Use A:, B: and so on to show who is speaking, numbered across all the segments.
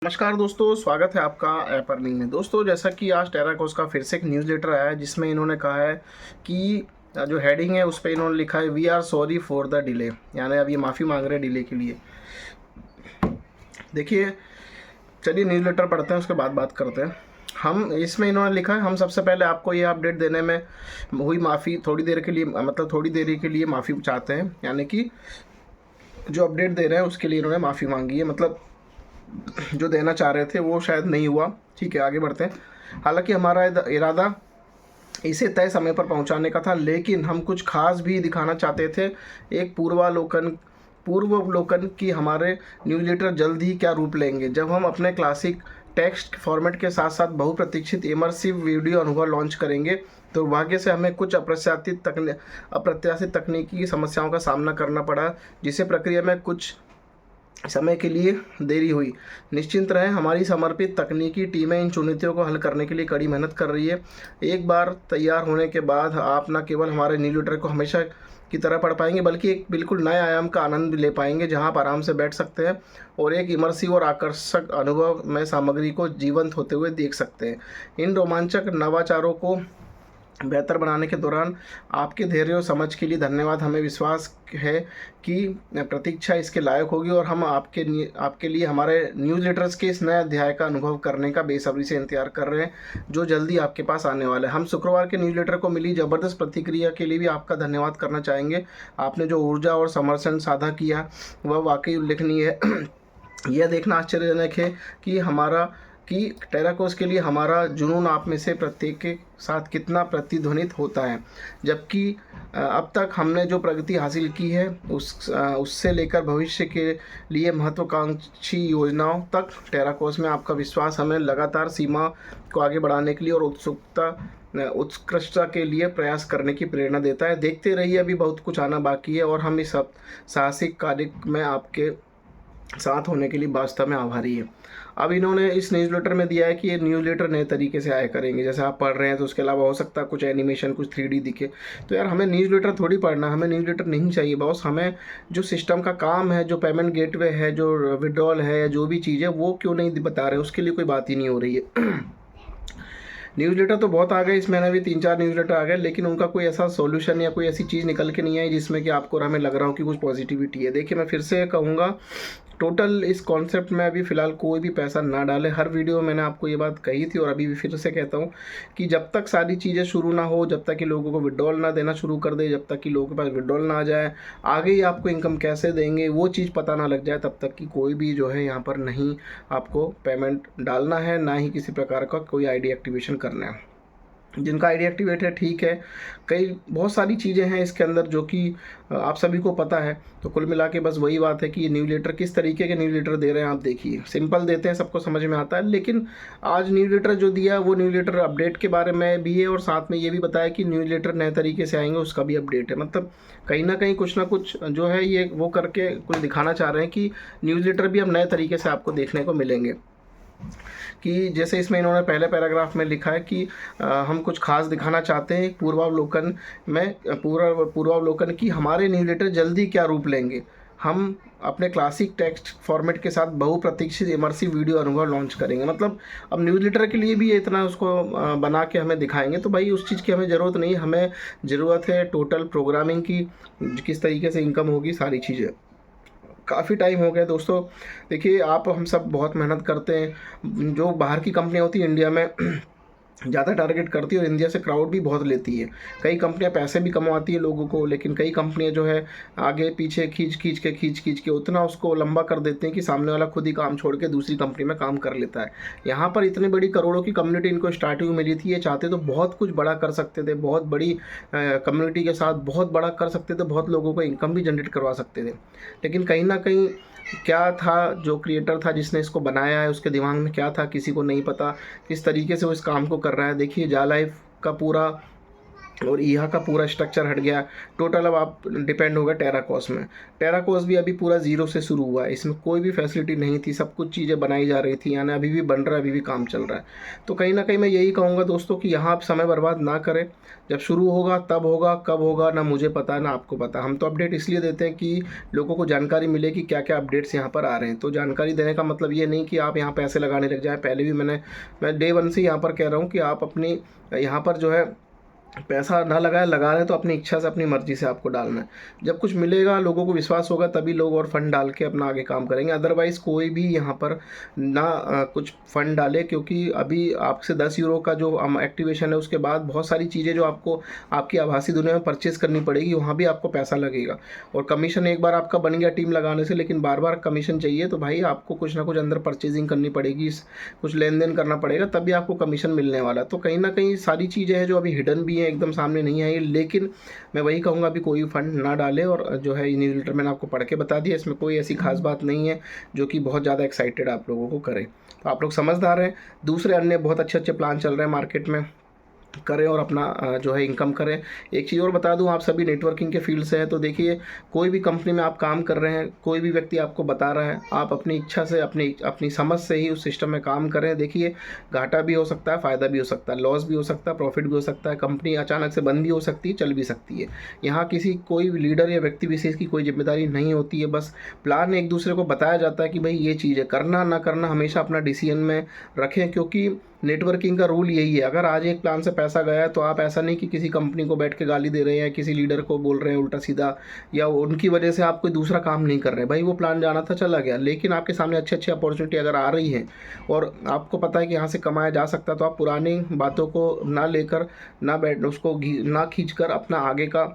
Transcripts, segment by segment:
A: नमस्कार दोस्तों, स्वागत है आपका ऐप अर्निंग में। दोस्तों, जैसा कि आज टेराकोस का फिर से एक न्यूज़लेटर आया है जिसमें इन्होंने कहा है कि जो हेडिंग है उस पर इन्होंने लिखा है we are sorry for the delay, यानी अब ये माफ़ी मांग रहे हैं डिले के लिए। देखिए, चलिए न्यूज़लेटर पढ़ते हैं, उसके बाद बात करते हैं। हम इसमें इन्होंने लिखा है हम सबसे पहले आपको ये अपडेट देने में हुई माफ़ी थोड़ी देर के लिए, मतलब थोड़ी देरी के लिए माफ़ी चाहते हैं, यानी कि जो अपडेट दे रहे हैं उसके लिए इन्होंने माफ़ी मांगी है। मतलब जो देना चाह रहे थे वो शायद नहीं हुआ। ठीक है, आगे बढ़ते हैं। हालांकि हमारा इरादा इसे तय समय पर पहुंचाने का था, लेकिन हम कुछ खास भी दिखाना चाहते थे। एक पूर्वावलोकन की हमारे न्यूज़लेटर जल्द ही क्या रूप लेंगे जब हम अपने क्लासिक टेक्स्ट फॉर्मेट के साथ साथ बहुप्रतीक्षित इमर्सिव वीडियो अनुभव लॉन्च करेंगे। दुर्भाग्य से हमें कुछ अप्रत्याशित तकनीकी समस्याओं का सामना करना पड़ा, जिसे प्रक्रिया में कुछ समय के लिए देरी हुई। निश्चिंत रहें, हमारी समर्पित तकनीकी टीमें इन चुनौतियों को हल करने के लिए कड़ी मेहनत कर रही है। एक बार तैयार होने के बाद आप न केवल हमारे न्यूज़लेटर को हमेशा की तरह पढ़ पाएंगे, बल्कि एक बिल्कुल नए आयाम का आनंद ले पाएंगे जहां आप आराम से बैठ सकते हैं और एक इमर्सिव और आकर्षक अनुभव में सामग्री को जीवंत होते हुए देख सकते हैं। इन रोमांचक नवाचारों को बेहतर बनाने के दौरान आपके धैर्य और समझ के लिए धन्यवाद। हमें विश्वास है कि प्रतीक्षा इसके लायक होगी और हम आपके लिए हमारे न्यूज़लेटर्स के इस नए अध्याय का अनुभव करने का बेसब्री से इंतजार कर रहे हैं, जो जल्दी आपके पास आने वाला है। हम शुक्रवार के न्यूज़लेटर को मिली ज़बरदस्त प्रतिक्रिया के लिए भी आपका धन्यवाद करना चाहेंगे। आपने जो ऊर्जा और समर्थन साझा किया वह वाकई उल्लेखनीय है। यह देखना आश्चर्यजनक है कि टेराकोस के लिए हमारा जुनून आप में से प्रत्येक के साथ कितना प्रतिध्वनित होता है। जबकि अब तक हमने जो प्रगति हासिल की है उससे लेकर भविष्य के लिए महत्वाकांक्षी योजनाओं तक, टेराकोस में आपका विश्वास हमें लगातार सीमा को आगे बढ़ाने के लिए और उत्कृष्टता के लिए प्रयास करने की प्रेरणा देता है। देखते रहिए, अभी बहुत कुछ आना बाकी है और हम इस साहसिक कार्य में आपके साथ होने के लिए वास्तव में आभारी है। अब इन्होंने इस न्यूज़लेटर में दिया है कि ये न्यूज़लेटर नए तरीके से आया करेंगे। जैसे आप पढ़ रहे हैं तो उसके अलावा हो सकता है कुछ एनिमेशन, कुछ 3D दिखे। तो यार, हमें न्यूज़लेटर थोड़ी पढ़ना, हमें न्यूज़लेटर नहीं चाहिए बॉस। हमें जो सिस्टम का काम है, जो पेमेंट गेटवे है, जो विड्रॉल है, जो भी चीज़ है, वो क्यों नहीं बता रहे, उसके लिए कोई बात ही नहीं हो रही है। न्यूज़लेटर तो बहुत आ गए, इस महीने भी 3-4 न्यूज़लेटर आ गए, लेकिन उनका कोई ऐसा सॉल्यूशन या कोई ऐसी चीज़ निकल के नहीं आई जिसमें कि आपको और हमें लग रहा हो कि कुछ पॉजिटिविटी है। देखिए, मैं फिर से कहूँगा, टोटल इस कॉन्सेप्ट में अभी फ़िलहाल कोई भी पैसा ना डाले। हर वीडियो में मैंने आपको ये बात कही थी और अभी भी फिर से कहता हूँ कि जब तक सारी चीज़ें शुरू ना हो, जब तक कि लोगों को विड्रॉल ना देना शुरू कर दे, जब तक कि लोगों के पास विड्रॉल ना आ जाए, आगे ही आपको इनकम कैसे देंगे वो चीज़ पता ना लग जाए, तब तक कि कोई भी जो है यहाँ पर नहीं आपको पेमेंट डालना है, ना ही किसी प्रकार का कोई आईडी एक्टिवेशन करना है। जिनका आईडी एक्टिवेट है, ठीक है। बहुत सारी चीज़ें हैं इसके अंदर जो कि आप सभी को पता है। तो कुल मिला के बस वही बात है कि ये न्यूज़लेटर किस तरीके के न्यूज़लेटर दे रहे हैं। आप देखिए, सिंपल देते हैं, सबको समझ में आता है, लेकिन आज न्यूज़लेटर जो दिया वो न्यूज़लेटर अपडेट के बारे में भी है और साथ में ये भी बताया कि न्यूज़लेटर नए तरीके से आएंगे, उसका भी अपडेट है। मतलब कहीं ना कहीं कुछ ना कुछ जो है ये वो करके कुछ दिखाना चाह रहे हैं कि न्यूज़लेटर भी अब नए तरीके से आपको देखने को मिलेंगे। कि जैसे इसमें इन्होंने पहले पैराग्राफ में लिखा है कि हम कुछ खास दिखाना चाहते हैं पूर्वावलोकन की हमारे न्यूज़लेटर जल्दी क्या रूप लेंगे। हम अपने क्लासिक टेक्स्ट फॉर्मेट के साथ बहुप्रतीक्षित इमर्सिव वीडियो अनुभव लॉन्च करेंगे। मतलब अब न्यूज़लेटर के लिए भी ये इतना उसको बना के हमें दिखाएंगे, तो भाई उस चीज़ की हमें ज़रूरत नहीं। हमें ज़रूरत है टोटल प्रोग्रामिंग की, किस तरीके से इनकम होगी, सारी चीज़ें। काफ़ी टाइम हो गया दोस्तों। देखिए, आप हम सब बहुत मेहनत करते हैं। जो बाहर की कंपनियाँ होती हैं इंडिया में ज़्यादा टारगेट करती है और इंडिया से क्राउड भी बहुत लेती है। कई कंपनियां पैसे भी कमवाती है लोगों को, लेकिन कई कंपनियां जो है आगे पीछे खींच के उतना उसको लंबा कर देते हैं कि सामने वाला खुद ही काम छोड़ के दूसरी कंपनी में काम कर लेता है। यहाँ पर इतनी बड़ी करोड़ों की कम्युनिटी इनको स्टार्टिंग में मिली थी, ये चाहते तो बहुत कुछ बड़ा कर सकते थे, बहुत बड़ी कम्युनिटी के साथ बहुत बड़ा कर सकते थे, बहुत लोगों को इनकम भी जनरेट करवा सकते थे। लेकिन कहीं ना कहीं क्या था, जो क्रिएटर था जिसने इसको बनाया है उसके दिमाग में क्या था किसी को नहीं पता, किस तरीके से वो इस काम को कर रहा है। देखिए, जा लाइफ का पूरा और ईहा का पूरा स्ट्रक्चर हट गया। टोटल अब आप डिपेंड हो गए टेराकोस में। टेराकोस भी अभी पूरा ज़ीरो से शुरू हुआ है, इसमें कोई भी फैसिलिटी नहीं थी, सब कुछ चीज़ें बनाई जा रही थी, यानी अभी भी बन रहा है, अभी भी काम चल रहा है। तो कहीं ना कहीं मैं यही कहूँगा दोस्तों कि यहाँ आप समय बर्बाद ना करें। जब शुरू होगा तब होगा, कब होगा ना मुझे पता ना आपको पता। हम तो अपडेट इसलिए देते हैं कि लोगों को जानकारी मिले कि क्या क्या अपडेट्स यहाँ पर आ रहे हैं। तो जानकारी देने का मतलब ये नहीं कि आप यहाँ पैसे लगाने लग जाए। पहले भी मैं डे वन से यहाँ पर कह रहा हूँ कि आप अपनी यहाँ पर जो है पैसा ना लगाए, लगा रहे हैं तो अपनी इच्छा से अपनी मर्जी से आपको डालना है। जब कुछ मिलेगा, लोगों को विश्वास होगा, तभी लोग और फंड डाल के अपना आगे काम करेंगे। अदरवाइज़ कोई भी यहाँ पर ना कुछ फंड डाले, क्योंकि अभी आपसे 10 यूरो का जो एक्टिवेशन है उसके बाद बहुत सारी चीज़ें जो आपको आपकी आभासी दुनिया में परचेज़ करनी पड़ेगी, वहाँ भी आपको पैसा लगेगा। और कमीशन एक बार आपका बन गया टीम लगाने से, लेकिन बार बार कमीशन चाहिए तो भाई आपको कुछ ना कुछ अंदर परचेजिंग करनी पड़ेगी, कुछ लेन देन करना पड़ेगा, तभी आपको कमीशन मिलने वाला। तो कहीं ना कहीं सारी चीज़ें हैं जो अभी हिडन भी हैं, एकदम सामने नहीं आई। लेकिन मैं वही कहूँगा अभी कोई फंड ना डाले। और जो है न्यूज़ लेटर मैंने आपको पढ़ के बता दिया, इसमें कोई ऐसी खास बात नहीं है जो कि बहुत ज़्यादा एक्साइटेड आप लोगों को करे। तो आप लोग समझदार हैं। दूसरे अन्य बहुत अच्छे अच्छे प्लान चल रहे हैं मार्केट में, करें और अपना जो है इनकम करें। एक चीज़ और बता दूं, आप सभी नेटवर्किंग के फील्ड से हैं, तो देखिए कोई भी कंपनी में आप काम कर रहे हैं, कोई भी व्यक्ति आपको बता रहा है, आप अपनी इच्छा से अपनी अपनी समझ से ही उस सिस्टम में काम करें। देखिए घाटा भी हो सकता है, फ़ायदा भी हो सकता है, लॉस भी हो सकता है, प्रॉफिट भी हो सकता है, कंपनी अचानक से बंद भी हो सकती है, चल भी सकती है। यहाँ किसी कोई लीडर या व्यक्ति विशेष की कोई जिम्मेदारी नहीं होती है। बस प्लान एक दूसरे को बताया जाता है कि भाई ये चीज़ है, करना ना करना हमेशा अपना डिसीजन में रखें। क्योंकि नेटवर्किंग का रूल यही है, अगर आज एक प्लान से पैसा गया है तो आप ऐसा नहीं कि किसी कंपनी को बैठ के गाली दे रहे हैं, किसी लीडर को बोल रहे हैं उल्टा सीधा, या उनकी वजह से आप कोई दूसरा काम नहीं कर रहे। भाई वो प्लान जाना था, चला गया, लेकिन आपके सामने अच्छी अच्छी अपॉर्चुनिटी अगर आ रही है और आपको पता है कि यहाँ से कमाया जा सकता है, तो आप पुरानी बातों को ना लेकर, ना बैठ उसको ना खींच कर अपना आगे का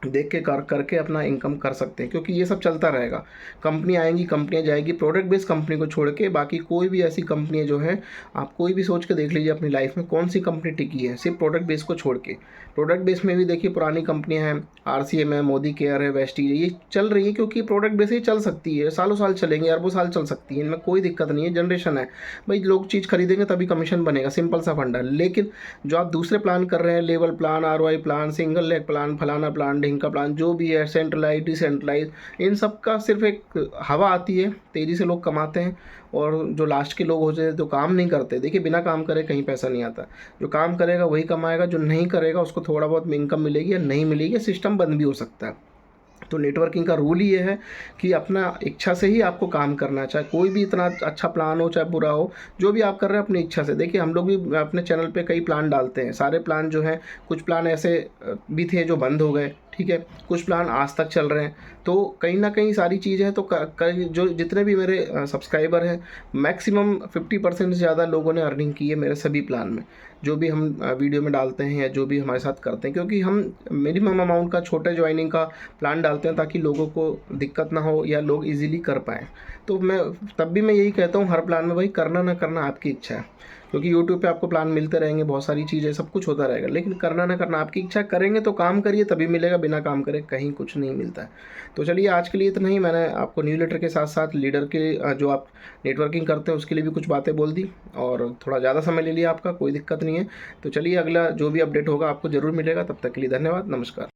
A: देख के करके अपना इनकम कर सकते हैं। क्योंकि ये सब चलता रहेगा, कंपनी आएंगी, कंपनियां जाएगी, प्रोडक्ट बेस्ड कंपनी को छोड़ के बाकी कोई भी ऐसी कंपनी है जो है, आप कोई भी सोच के देख लीजिए अपनी लाइफ में कौन सी कंपनी टिकी है सिर्फ प्रोडक्ट बेस को छोड़ के। प्रोडक्ट बेस में भी देखिए पुरानी कंपनियां हैं, RCM है, मोदी केयर है, वेस्टीज है, ये चल रही है क्योंकि प्रोडक्ट बेस ही चल सकती है, सालों साल चलेंगे, अरबों साल चल सकती है, इनमें कोई दिक्कत नहीं है। जनरेशन है भाई, लोग चीज़ खरीदेंगे तभी कमीशन बनेगा, सिंपल सा फंडा। लेकिन जो आप दूसरे प्लान कर रहे हैं, level plan, ROI plan, single leg plan, फलाना प्लान, ढिंका प्लान, जो भी है, सेंट्रलाइज डिसेंट्रलाइज, इन सब का सिर्फ एक हवा आती है, तेज़ी से लोग कमाते हैं और जो लास्ट के लोग होते हैं जो काम नहीं करते, देखिए बिना काम करे कहीं पैसा नहीं आता। जो काम करेगा वही कमाएगा, जो नहीं करेगा उसको थोड़ा बहुत इनकम मिलेगी या नहीं मिलेगी, सिस्टम बंद भी हो सकता है। तो नेटवर्किंग का रूल ये है कि अपना इच्छा से ही आपको काम करना है, चाहे कोई भी इतना अच्छा प्लान हो चाहे बुरा हो, जो भी आप कर रहे हैं अपनी इच्छा से। देखिए हम लोग भी अपने चैनल पे कई प्लान डालते हैं, सारे प्लान जो हैं, कुछ प्लान ऐसे भी थे जो बंद हो गए, ठीक है, कुछ प्लान आज तक चल रहे हैं। तो कहीं ना कहीं सारी चीज़ है। तो जो जितने भी मेरे सब्सक्राइबर हैं, मैक्सिमम 50% से ज़्यादा लोगों ने अर्निंग की है मेरे सभी प्लान में, जो भी हम वीडियो में डालते हैं या जो भी हमारे साथ करते हैं। क्योंकि हम मिनिमम अमाउंट का छोटे ज्वाइनिंग का प्लान डालते हैं ताकि लोगों को दिक्कत ना हो या लोग इजीली कर पाएँ। तो मैं यही कहता हूँ हर प्लान में, भाई करना ना करना आपकी इच्छा है। क्योंकि यूट्यूब पे आपको प्लान मिलते रहेंगे, बहुत सारी चीज़ें, सब कुछ होता रहेगा, लेकिन करना ना करना आपकी इच्छा। करेंगे तो काम करिए तभी मिलेगा, बिना काम करे कहीं कुछ नहीं मिलता है। तो चलिए आज के लिए इतना ही। मैंने आपको न्यूज़लेटर के साथ साथ लीडर के जो आप नेटवर्किंग करते हैं उसके लिए भी कुछ बातें बोल दी और थोड़ा ज़्यादा समय ले लिया आपका, कोई दिक्कत नहीं है। तो चलिए अगला जो भी अपडेट होगा आपको ज़रूर मिलेगा। तब तक के लिए धन्यवाद, नमस्कार।